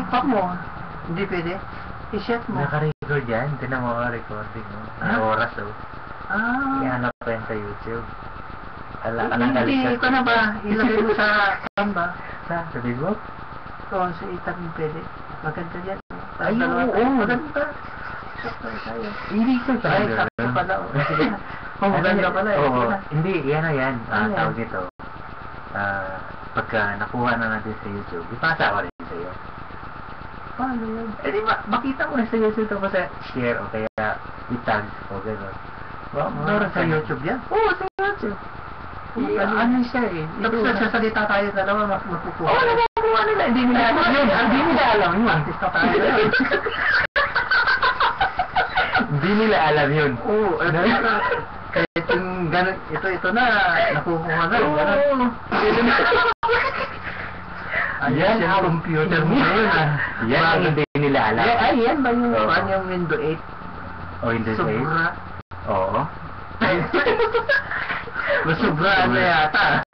I-pop mo. Hindi pwede. I-shut mo. Naka-record yan. Tinan mo ang recording. May oras Ihanap pa yan sa YouTube. Hindi ko na ba? Ilagay mo sa Canva. Sa Facebook? Oo, sa itak mo pwede. Maganda yan. Ay, oo. Maganda. Hindi ko Ay, sakto pala. Sige na. Maganda pala. Oo. Hindi, yan na yan. Tawag ito. Pagka nakuha na natin sa YouTube, ipasa ko rin sa'yo. Paano yan? Eh di ba, makita mo na sa YouTube tapos share o kaya itag o gano'n. Meron sa YouTube yan? Oo, sa YouTube. Ano siya eh? Tapos nagsasalita tayo dalawa, mapukuha. Oo, nagkukuha nila. Hindi nila alam yun. Hindi nila alam yun. Artista tayo. Hindi nila alam yun. Oo. Kahit yung gano'n, ito na, nakukuha na. Oo. Ayan, yung computer mo yun. Yan ang hindi nila alam. Ay, yan ba yung Windows 8? O, Windows 8? Sobra. Oo. Sobra na yata.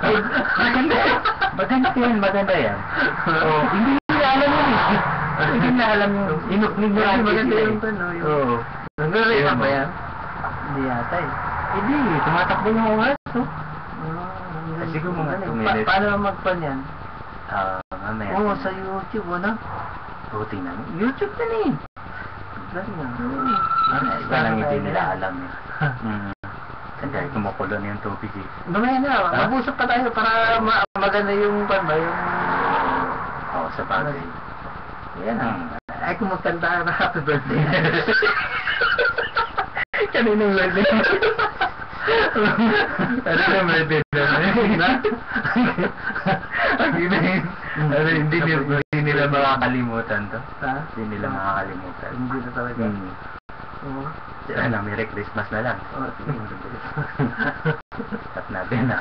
Maganda yan. Oo. Hindi nila alam yun eh. Hindi nila alam yun. Maganda yung tanong. Oo. Nagre-rate ba yan? Hindi yata eh. Hindi, tumatakbo yung oras. Siguro mga 2 minutes. Paano mag-pan yan? Mamaya. Oo, sa YouTube, ano? Buti na. YouTube na eh. Galing nga. Parang hindi nila alam eh. Kasi kumukulo na yung tubig eh. Mamaya na, mag-usap pa tayo para maganda yung pan ba? Yung... Oo, sa bagay. Yan ang... Ay, kung magkanta na happy birthday. Kaninang birthday. Kaninang birthday na. Hindi nila makakalimutan to. Hindi nila makakalimutan. Hindi na talaga. Merry Christmas na lang. Oo, sige. At natin na.